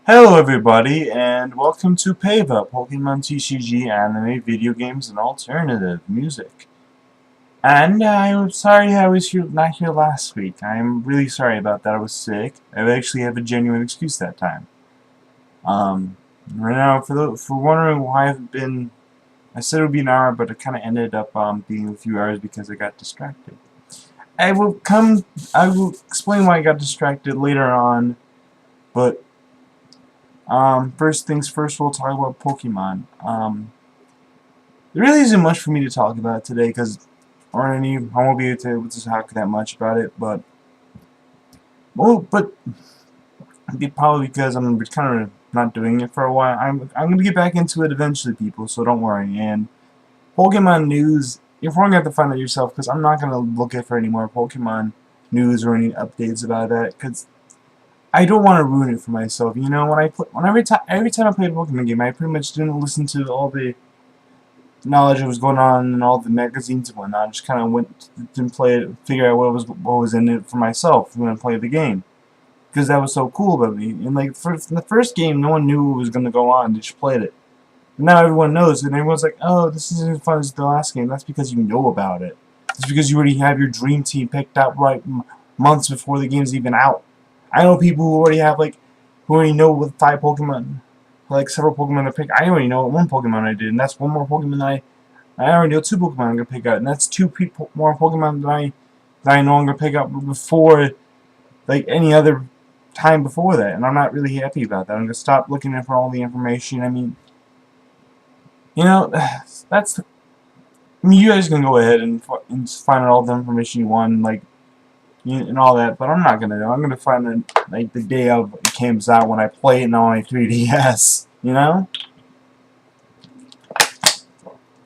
Hello everybody, and welcome to PAVA, Pokemon TCG Anime Video Games and Alternative Music. And I'm sorry I was not here last week. I'm really sorry about that. I was sick. I actually have a genuine excuse that time. Right now, for wondering why I haven't been, I said it would be an hour, but it kind of ended up being a few hours because I got distracted. I will explain why I got distracted later on, but first things first, we'll talk about Pokemon. There really isn't much for me to talk about today, because I won't be able to talk that much about it, but probably because I'm kind of not doing it for a while. I'm gonna get back into it eventually, people, so don't worry. And Pokemon news, you're probably gonna have to find out yourself, because I'm not gonna look at for any more Pokemon news or any updates about that, because I don't want to ruin it for myself. You know, every time I played a Pokemon game, I pretty much didn't listen to all the knowledge that was going on in all the magazines and whatnot. I just kind of went and figure out what was in it for myself when I played the game, because that was so cool about me. And like in the first game, no one knew what was going to go on. They just played it. And now everyone knows, and everyone's like, "Oh, this isn't as fun as the last game." That's because you know about it. It's because you already have your dream team picked out right months before the game's even out. I know people who already know what 5 Pokemon, like several Pokemon to pick. I already know what 1 Pokemon I did, and that's 1 more Pokemon that I already know 2 Pokemon I'm gonna pick out, and that's 2 more Pokemon that I know I'm gonna pick out before, like any other time before that, and I'm not really happy about that. I'm gonna stop looking for all the information. I mean, you know, you guys can go ahead and find out all the information you want, like, and all that, but I'm not gonna do. I'm gonna find it like the day of it comes out when I play it on my 3DS. You know?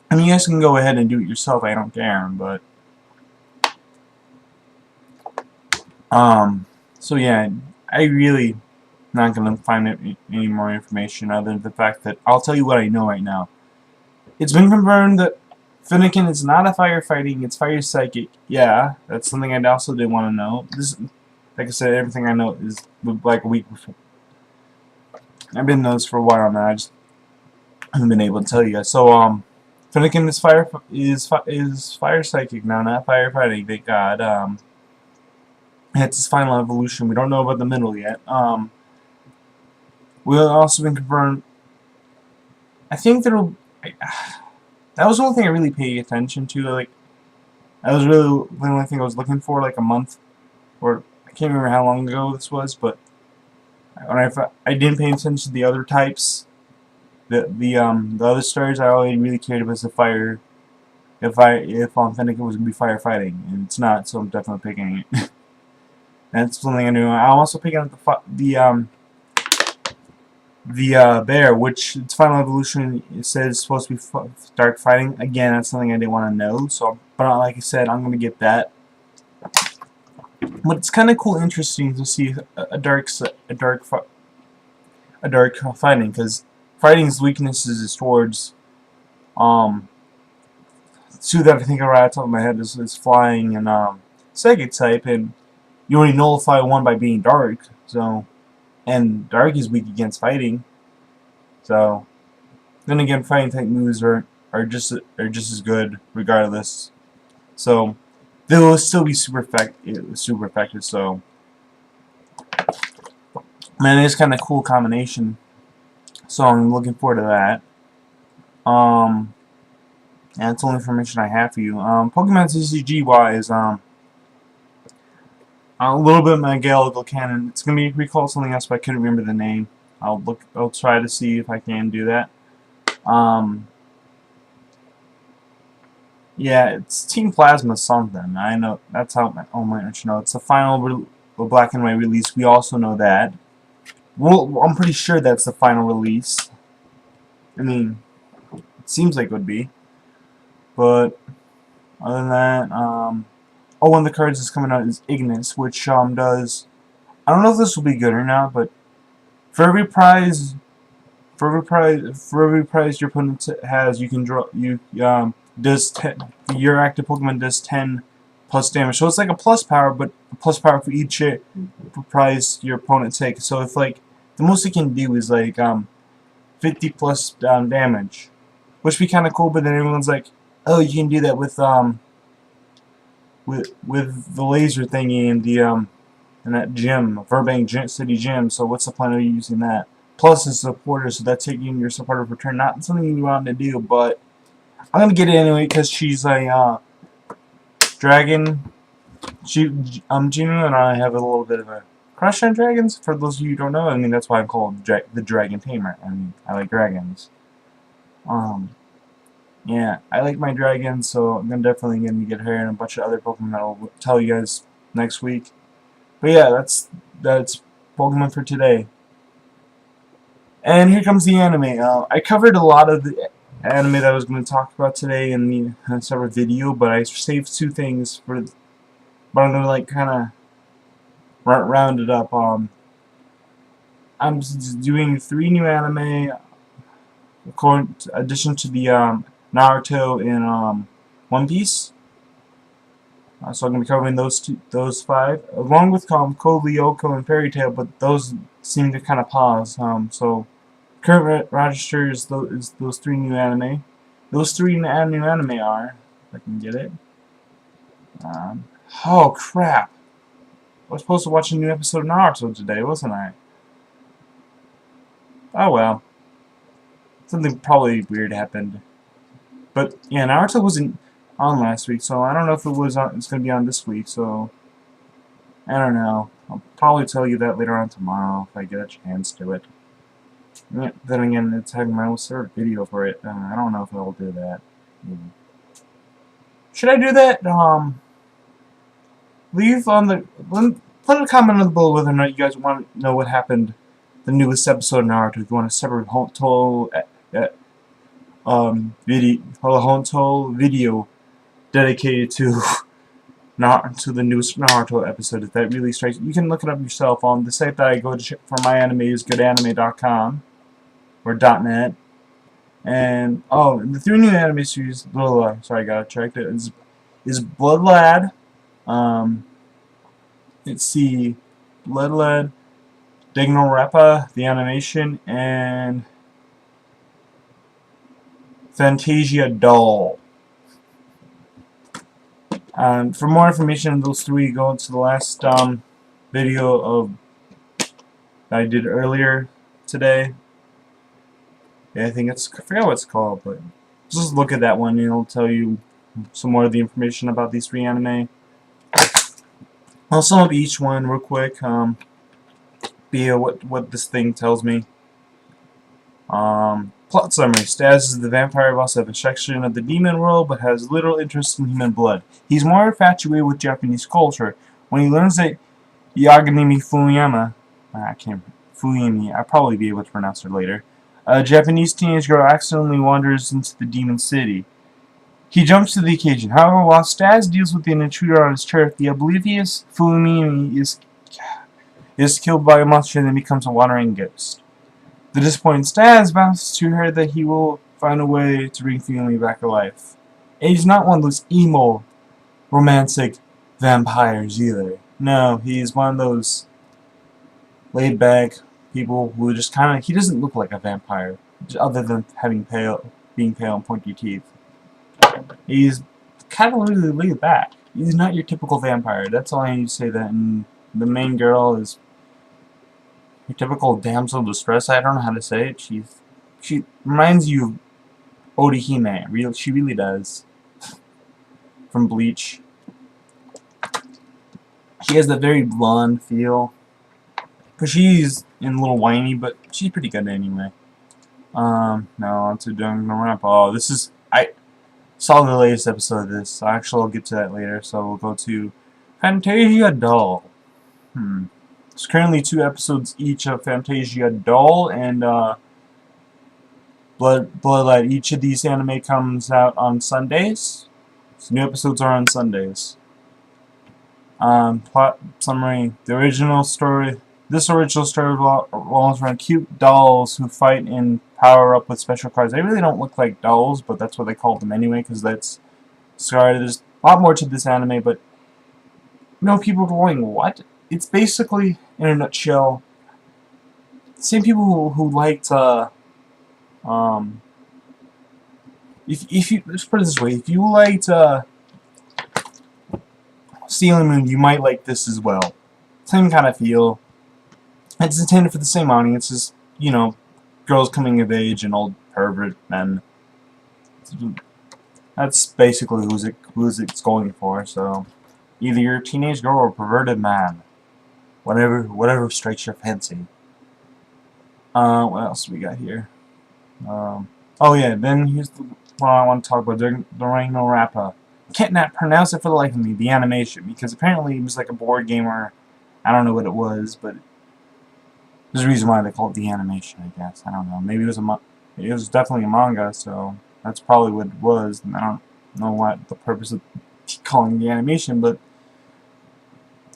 I mean, you guys can go ahead and do it yourself. I don't care, but so yeah, I really not gonna find any more information other than the fact that I'll tell you what I know right now. It's been confirmed that Finnegan is not a firefighting, it's fire psychic. Yeah, that's something I also did want to know. This, like I said, everything I know is like a week before. I've been knowing this for a while now. I just haven't been able to tell you guys. So, Finnegan is fire psychic now, not firefighting. Thank God. It's his final evolution. We don't know about the middle yet. We've also been confirmed. I think that'll. That was the only thing I really paid attention to. Like, that was really the only thing I was looking for, like a month, or I can't remember how long ago this was. But when I didn't pay attention to the other types, the other stars, I only really cared about the fire. If Finnegan was gonna be firefighting, and it's not, so I'm definitely picking it. That's something I knew. I'm also picking up the bear, which its final evolution, it says it's supposed to be dark fighting. Again, that's something I didn't want to know. So, but like I said, I'm gonna get that. But it's kind of cool, interesting to see a dark fighting, because fighting's weaknesses is towards 2 that I think are right off the top of my head is flying and psychic type, and you only nullify 1 by being dark. So. And dark is weak against fighting, so then again, fighting type moves are just as good regardless. So they will still be super effective. So man, it's kind of cool combination. So I'm looking forward to that. And that's all the information I have for you. Pokemon TCG wise, a little bit of my Galactic canon. It's gonna be recalled something else, but I couldn't remember the name. I'll try to see if I can do that. Yeah, it's Team Plasma something. I know that's how my internet know. It's the final black and white release. We also know that. Well, I'm pretty sure that's the final release. I mean, it seems like it would be. But other than that, oh, one of the cards that's coming out is Ignis, which does. I don't know if this will be good or not, but for every prize, for every prize your opponent has, you can draw. Does 10. Your active Pokemon does 10 plus damage. So it's like a plus power, but a plus power for each prize your opponent takes. So if like the most it can do is like 50 plus damage, which would be kind of cool. But then everyone's like, oh, you can do that with the laser thingy and the in that gym, Burbank City Gym. So what's the point of you using that? Plus it's a supporter, so that's taking your supporter return. Not something you want to do, but I'm gonna get it anyway because she's a dragon. Gina and I have a little bit of a crush on dragons. For those of you who don't know, I mean that's why I'm called the Dragon Tamer. I mean I like dragons. Yeah, I like my dragons, so I'm definitely gonna get her and a bunch of other Pokemon that I'll tell you guys next week. But yeah, that's Pokemon for today. And here comes the anime. I covered a lot of the anime that I was going to talk about today in the separate video, but I saved two things for. But I'm going to like kind of round it up. I'm doing 3 new anime, in addition to the Naruto and One Piece. So I'm going to be covering those 5, along with Code Lyoko and Fairy Tail, but those seem to kind of pause. So current register is those 3 new anime. Those 3 new anime are, if I can get it. Oh crap! I was supposed to watch a new episode of Naruto today, wasn't I? Oh well. Something probably weird happened. But yeah, Naruto wasn't on last week, so I don't know if it was on. It's gonna be on this week, so I don't know. I'll probably tell you that later on tomorrow if I get a chance to it. Yeah, then again, it's having my own separate video for it. I don't know if I'll do that. Should I do that? Leave on the put a comment on the below whether or not you guys want to know what happened. The newest episode of Naruto. If you want a separate video dedicated to the newest Naruto episode. If that really strikes you, can look it up yourself on the site that I go to for my anime is goodanime.com or .net. And the 3 new anime series. Sorry, I gotta check it. Is Blood Lad. Let's see, Blood Lad, Danganronpa, the animation, and Fantasia Doll. For more information on those 3, go to the last video that I did earlier today. Yeah, I forgot what it's called, but just look at that one and it'll tell you some more of the information about these 3 anime. I'll sum up each one real quick. What this thing tells me. Plot summary. Stas is the vampire boss of a section of the demon world, but has little interest in human blood. He's more infatuated with Japanese culture. When he learns that Yaganimi Fuyama, I'll probably be able to pronounce her later, a Japanese teenage girl accidentally wanders into the demon city. He jumps to the occasion. However, while Stas deals with an intruder on his turf, the oblivious Fuyami is killed by a monster and then becomes a wandering ghost. The disappointed Stas vows to her that he will find a way to bring Fuyami back to life. And he's not one of those emo, romantic vampires either. No, he's one of those laid-back people who just kind of... He doesn't look like a vampire, other than being pale and pointy teeth. He's kind of really laid back. He's not your typical vampire. That's all I need to say. That. And the main girl is your typical damsel in distress. I don't know how to say it. She reminds you of Orihime. She really does. From Bleach. She has that very blonde feel. But she's a little whiny, but she's pretty good anyway. Now on to Danganronpa. Oh, this is... I saw the latest episode of this. Actually, I'll get to that later. So we'll go to Fantasia Doll. There's currently 2 episodes each of Fantasia Doll and Blood Bloodlight. Each of these anime comes out on Sundays. So new episodes are on Sundays. Plot summary. The original story. This original story revolves around cute dolls who fight and power up with special cards. They really don't look like dolls, but that's what they call them anyway, because that's... Sorry, there's a lot more to this anime, but... You know, people are going, what? It's basically, in a nutshell, the same people who liked, if you, let's put it this way, if you liked, Sailor Moon, you might like this as well. Same kind of feel. It's intended for the same audience as, you know, girls coming of age and old pervert men. That's basically who's it's going for. So either you're a teenage girl or a perverted man, whatever strikes your fancy. What else do we got here? Oh yeah, then here's what I want to talk about. Danganronpa. I can't pronounce it for the life of me, the animation, because apparently it was like a board game or I don't know what it was, but there's a reason why they call it the animation, I guess. I don't know. Maybe it was definitely a manga, so that's probably what it was. And I don't know what the purpose of calling the animation, but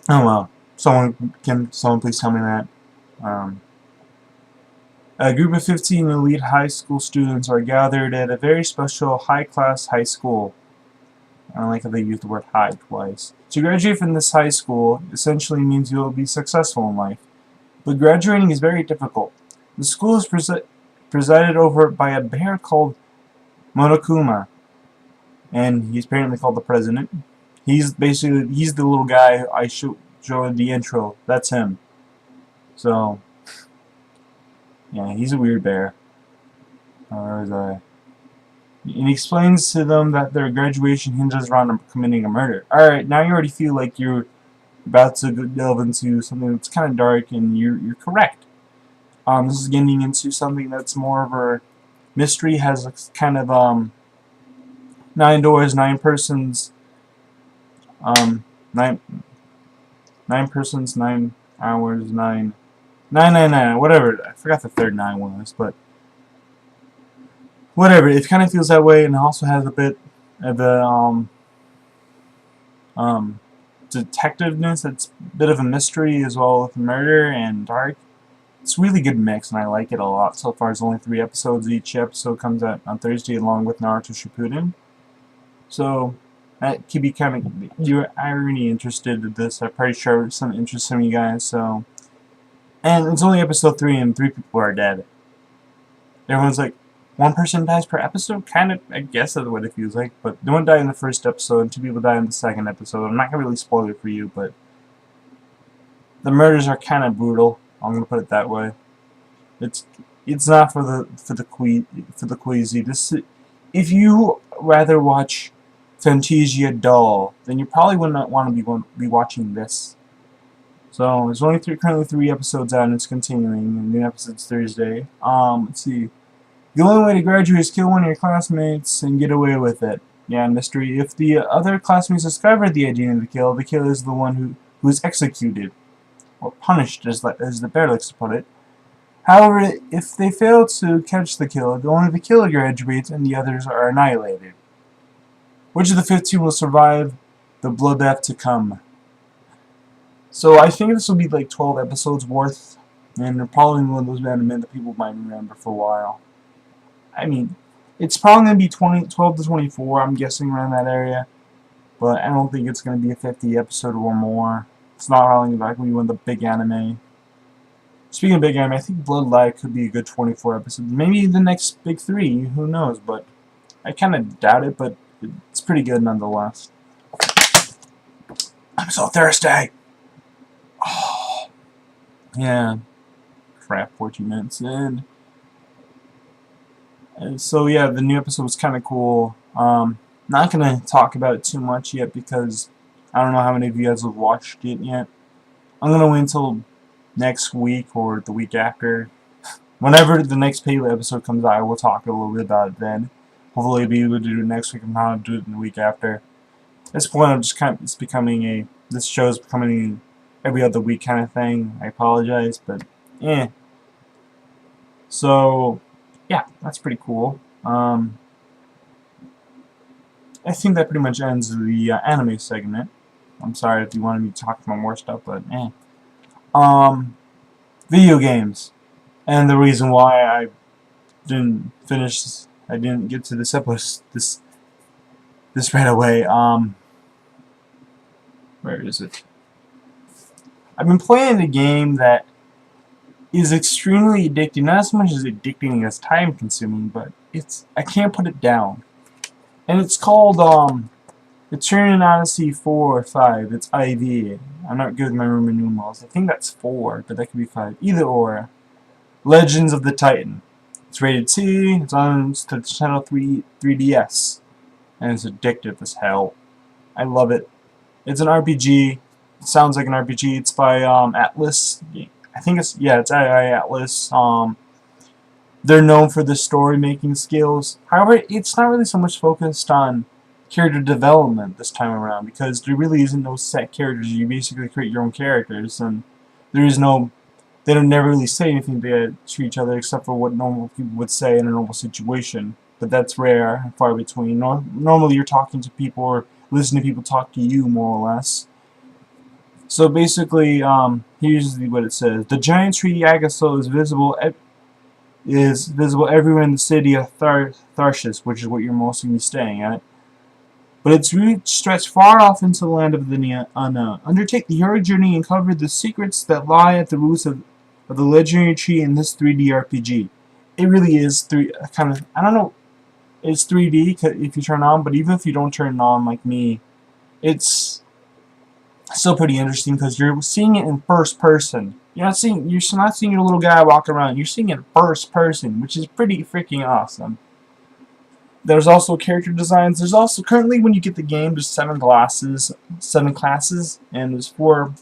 oh well. Someone please tell me that. A group of 15 elite high school students are gathered at a very special high-class high school. I don't like how they use the word high twice. To graduate from this high school essentially means you will be successful in life. But graduating is very difficult. The school is presided over by a bear called Monokuma. And he's apparently called the president. He's the little guy I showed in the intro. That's him. So, yeah, he's a weird bear. And he explains to them that their graduation hinges around committing a murder. Alright, now you already feel like you're about to delve into something that's kind of dark, and you're correct. This is getting into something that's more of a mystery, has a kind of 9 doors, 9 persons, 9 persons, 9 hours, 9, whatever. I forgot the third 9 was, but whatever. It kind of feels that way, and it also has a bit of the detectiveness. It's a bit of a mystery as well with murder and dark. It's a really good mix, and I like it a lot. So far, it's only 3 episodes. Each episode comes out on Thursday along with Naruto Shippuden. So that could be kind of, you're already interested in this. I'm pretty sure some interest from you guys. So, and it's only episode 3, and 3 people are dead. Everyone's like, 1 person dies per episode? Kind of, I guess that's what it feels like. But no one died in the first episode, and 2 people died in the second episode. I'm not gonna really spoil it for you, but the murders are kind of brutal. I'm gonna put it that way. It's not for the queasy. If you rather watch Fantasia Doll, then you probably would not want to be watching this. So there's only currently 3 episodes out, and it's continuing. And new episode's Thursday. Let's see. The only way to graduate is kill one of your classmates and get away with it. Yeah, mystery. If the other classmates discover the identity of the killer is the one who is executed or punished, as the bear likes to put it. However, if they fail to catch the killer, only the killer graduates and the others are annihilated. Which of the 15 will survive the bloodbath to come? So I think this will be like 12 episodes worth, and probably one of those anime that people might remember for a while. I mean, it's probably going to be 12 to 24, I'm guessing, around that area. But I don't think it's going to be a 50 episode or more. It's not probably going to be one of the big anime. Speaking of big anime, I think Bloodlight could be a good 24 episodes. Maybe the next big 3, who knows, but I kind of doubt it, but it's pretty good nonetheless. I'm so thirsty! Oh, yeah. Crap, 14 minutes in. So yeah, the new episode was kind of cool. Not going to talk about it too much yet because I don't know how many of you guys have watched it yet. I'm going to wait until next week or the week after. Whenever the next PAVA episode comes out, I will talk a little bit about it then. Hopefully I'll be able to do it next week and not do it in the week after. At this point, I'm just kind of, this show is becoming every other week kind of thing. I apologize, but So, yeah, that's pretty cool. I think that pretty much ends the anime segment. I'm sorry if you wanted me to talk about more stuff, but eh. Um, Video games, and the reason why I didn't get to this episode, this right away. Where is it? I've been playing a game that is extremely addicting. Not as much as addicting as time consuming, but I can't put it down. And it's called Entrain Odyssey 4 or 5. It's IV. I'm not good with my Roman numerals. I think that's 4, but that could be 5. Either or. Legends of the Titan. It's rated T. It's on the channel 3DS, and it's addictive as hell. I love it. It's an RPG. It sounds like an RPG. It's by Atlas. I think it's it's Atlas. They're known for the story making skills. However, it's not really so much focused on character development this time around, because there really isn't no set characters. You basically create your own characters, and there is no. They don't never really say anything to each other except for what normal people would say in a normal situation. But that's rare and far between. Normally, you're talking to people or listening to people talk to you, more or less. So basically, here's what it says: the giant tree Agaso is visible everywhere in the city of Tharsis, which is what you're mostly be staying at. But its roots stretch far off into the land of the unknown. Undertake the heroic journey and uncover the secrets that lie at the roots of the legendary tree in this 3D RPG. It really is I don't know, it's 3D if you turn it on, but even if you don't turn it on like me, it's still pretty interesting because you're seeing it in first person. You're not seeing your little guy walk around. You're seeing it in first person, which is pretty freaking awesome. There's also character designs. There's also currently, when you get the game, there's 7 classes, and there's 4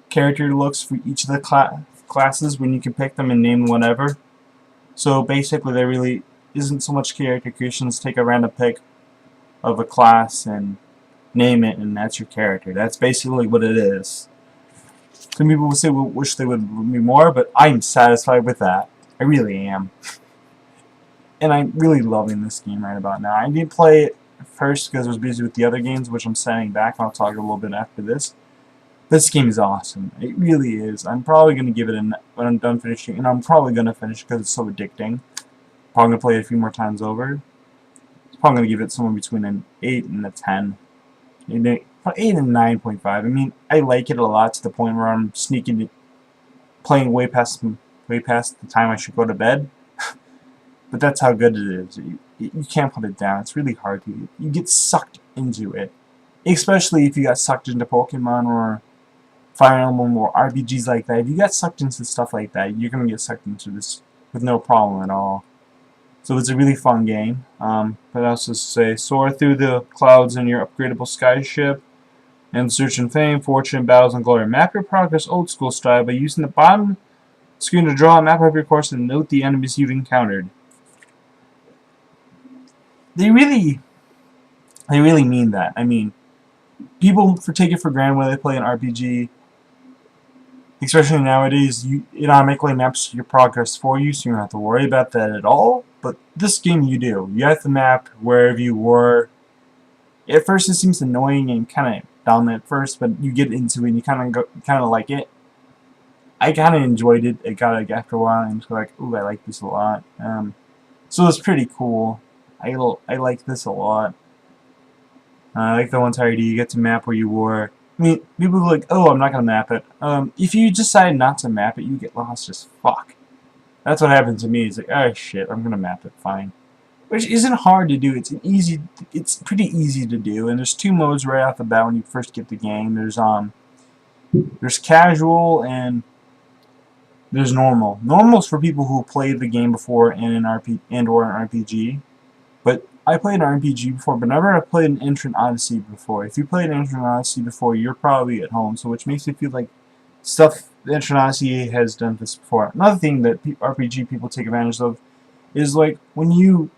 character looks for each of the classes when you can pick them and name whatever. So basically, there really isn't so much character creation. Just take a random pick of a class and name it, and that's your character. That's basically what it is. Some people would say, well, wish they would be more, but I'm satisfied with that. I really am. And I'm really loving this game right about now. I did play it first because I was busy with the other games, which I'm setting back, and I'll talk a little bit after this. This game is awesome. It really is. I'm probably going to give it when I'm done finishing, and I'm probably going to finish because it's so addicting. Probably going to play it a few more times over. I'm probably going to give it somewhere between an 8 and a 10. 8 and 9.5. I mean, I like it a lot to the point where I'm playing way past the time I should go to bed. But that's how good it is. You can't put it down. It's really hard to. You get sucked into it. Especially if you got sucked into Pokemon or Fire Emblem or RPGs like that. If you got sucked into stuff like that, you're going to get sucked into this with no problem at all. So it's a really fun game. But I also say, soar through the clouds in your upgradable skyship and search in fame, fortune, battles, and glory. Map your progress old school style by using the bottom screen to draw a map of your course and note the enemies you've encountered. They really mean that. I mean, people take it for granted when they play an RPG, especially nowadays. It automatically maps your progress for you, so you don't have to worry about that at all. But this game, you do. You have to map wherever you were. At first, it seems annoying and kind of dumb at first, but you get into it and you kind of like it. I kind of enjoyed it. It got after a while, and like, ooh, I like this a lot. So it's pretty cool. I like this a lot. I like the entirety. You get to map where you were. I mean, people are like, oh, I'm not going to map it. If you decide not to map it, you get lost as fuck. That's what happened to me. It's like, oh shit, I'm going to map it, fine. Which isn't hard to do. It's pretty easy to do. And there's 2 modes right off the bat when you first get the game. There's casual and there's normal. Normal's for people who played the game before in an RPG. But I played an RPG before, but never have played an Entrain Odyssey before. If you played an Entrain Odyssey before, you're probably at home, so which makes me feel like stuff the Entrain Odyssey has done this before. Another thing that RPG people take advantage of is like when you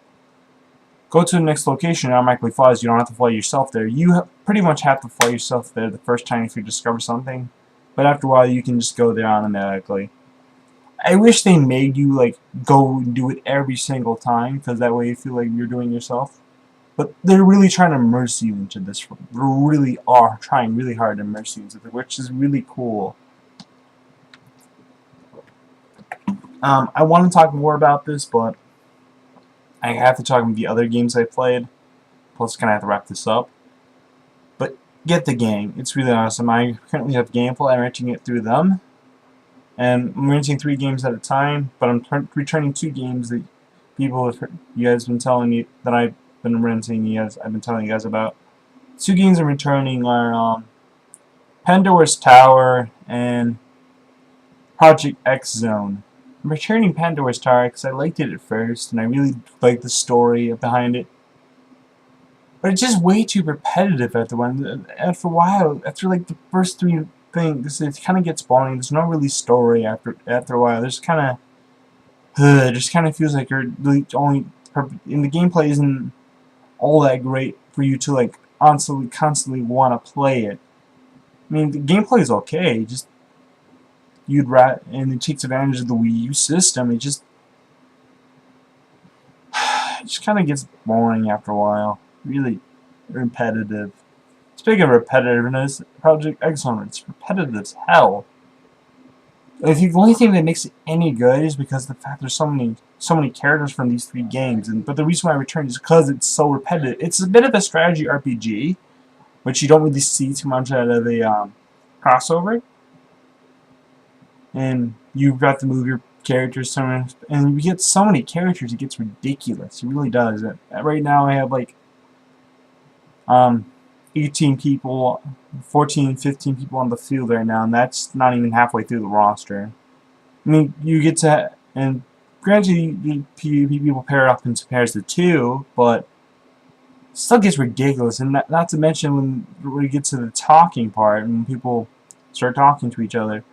go to the next location, it automatically flies. You don't have to fly yourself there. You pretty much have to fly yourself there the first time if you discover something, but after a while you can just go there automatically. I wish they made you like go and do it every single time, because that way you feel like you're doing yourself. But they're really trying to immerse you into this. They really are trying really hard to immerse you into it, which is really cool. I want to talk more about this, but I have to talk about the other games I played. Plus, kind of have to wrap this up. But get the game. It's really awesome. I currently have Gameful. I'm renting it through them. And I'm renting 3 games at a time, but I'm returning 2 games that people have heard, you guys been telling me that I've been renting. I've been telling you guys about. 2 games I'm returning are Pandora's Tower and Project X Zone. I'm returning Pandora's Tower because I liked it at first, and I really liked the story behind it. But it's just way too repetitive after a while. After like the first 3 things, it kind of gets boring. There's no really story after a while. There's kind of it just kind of feels like you're really only and the gameplay isn't all that great for you to like constantly want to play it. I mean, the gameplay is okay. Just and it takes advantage of the Wii U system. It just kind of gets boring after a while. Really repetitive. Speaking of repetitiveness, Project X Zone, it's repetitive as hell. I think the only thing that makes it any good is because of the fact there's so many characters from these 3 games. But the reason why I return is because it's so repetitive. It's a bit of a strategy RPG, which you don't really see too much out of a crossover. And you've got to move your characters somewhere, and you get so many characters, it gets ridiculous. It really does. Right now I have like 18 people, 14, 15 people on the field right now, and that's not even halfway through the roster. I mean, you get to, and granted, people pair up into pairs of 2, but it still gets ridiculous. And not to mention when we get to the talking part, and when people start talking to each other,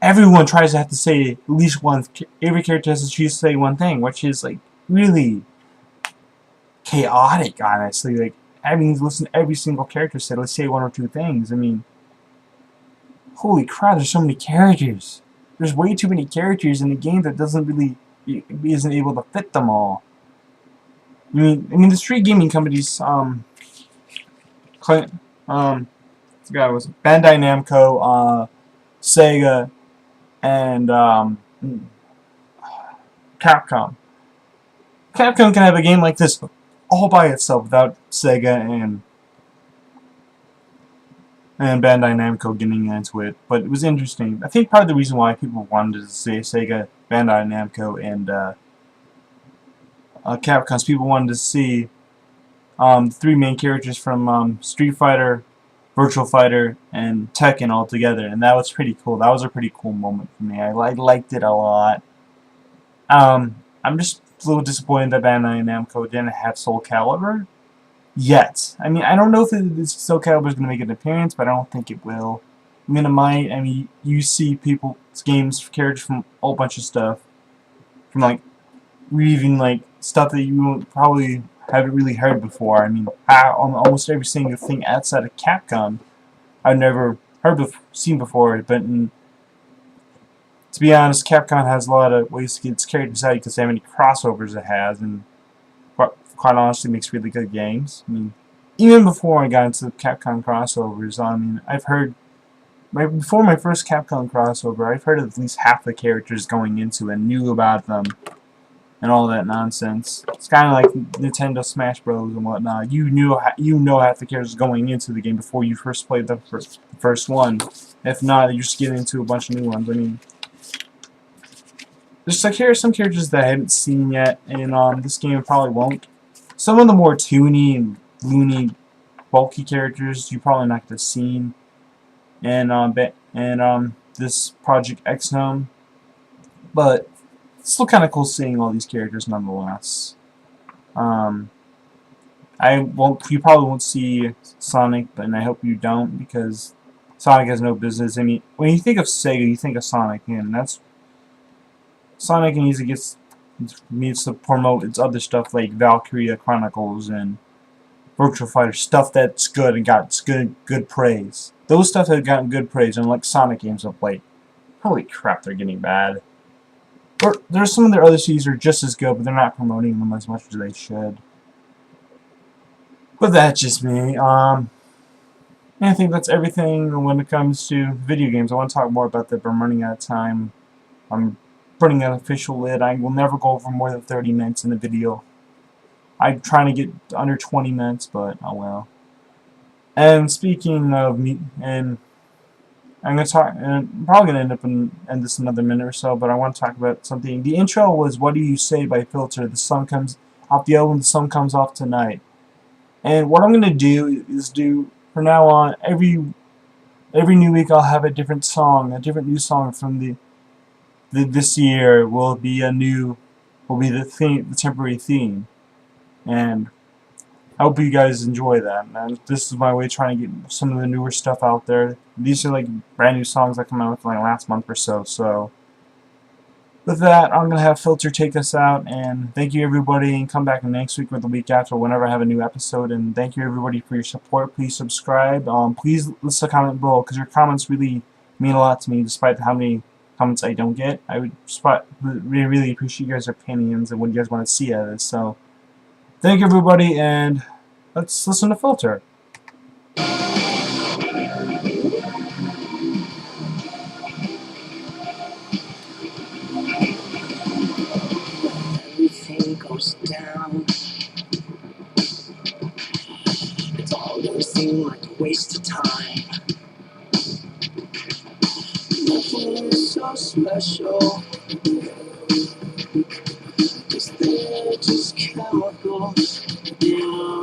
everyone tries to have to say at least one. Every character has to choose to say one thing, which is like really chaotic, honestly. Like having to listen to every single character say, let's say 1 or 2 things. I mean, holy crap! There's so many characters. There's way too many characters in a game that isn't able to fit them all. I mean, the 3 gaming companies, the guy was Bandai Namco, Sega, and Capcom. Capcom can have a game like this all by itself without Sega and Bandai Namco getting into it, but it was interesting. I think part of the reason why people wanted to say Sega, Bandai Namco, and Capcom is people wanted to see the 3 main characters from Street Fighter, Virtual Fighter, and Tekken all together, and that was pretty cool. That was a pretty cool moment for me. I liked it a lot. I'm just a little disappointed that Bandai Namco didn't have Soul Calibur yet. I mean, I don't know if Soul Calibur is going to make an appearance, but I don't think it will. I mean, it might. I mean, you see games, characters from a whole bunch of stuff, from like even like stuff that you probably haven't really heard before. I mean, almost every single thing outside of Capcom I've never seen before. But to be honest, Capcom has a lot of ways to get its characters out because how many crossovers it has, and quite honestly makes really good games. I mean, even before I got into the Capcom crossovers, I mean, I've heard before my first Capcom crossover, I've heard of at least half the characters going into it and knew about them and all that nonsense. It's kind of like Nintendo Smash Bros. And whatnot. You know half the characters going into the game before you first played the first one. If not, you're just getting into a bunch of new ones. I mean, there's like here are some characters that I haven't seen yet, and this game probably won't. Some of the more toony and loony, bulky characters you probably not gonna see, and this Project X Zone, but it's still kind of cool seeing all these characters nonetheless. You probably won't see Sonic, and I hope you don't, because Sonic has no business. I mean, when you think of Sega, you think of Sonic, and that's Sonic needs to promote its other stuff like Valkyria Chronicles and Virtual Fighter, stuff that's good and got good praise. Those stuff have gotten good praise, unlike Sonic games of late. Holy crap, they're getting bad. Or there's some of their other CDs are just as good, but they're not promoting them as much as they should. But that's just me. I think that's everything when it comes to video games. I want to talk more about that, but I'm running out of time. I'm putting an official lid. I will never go over more than 30 minutes in a video. I'm trying to get under 20 minutes, but oh well. And speaking of me, and I'm gonna talk, and I'm probably gonna end up in end this another minute or so, but I want to talk about something. The intro was "What Do You Say" by Filter. The sun comes off the album. The sun comes off tonight. And what I'm gonna do is do from now on every new week I'll have a different song, a different new song from this year will be the theme, the temporary theme, and I hope you guys enjoy that. And this is my way of trying to get some of the newer stuff out there. These are like brand new songs that come out within like last month or so. So with that, I'm gonna have Filter take us out, and thank you everybody, and come back next week or the week after, whenever I have a new episode. And thank you everybody for your support. Please subscribe. Please leave a comment below, because your comments really mean a lot to me, despite how many comments I don't get. I would really appreciate you guys' opinions and what you guys want to see out of this. So thank you everybody, and let's listen to Filter. Everything goes down. It's all gonna seem like a waste of time. Nothing is so special. Cause they're just chemicals. Yeah.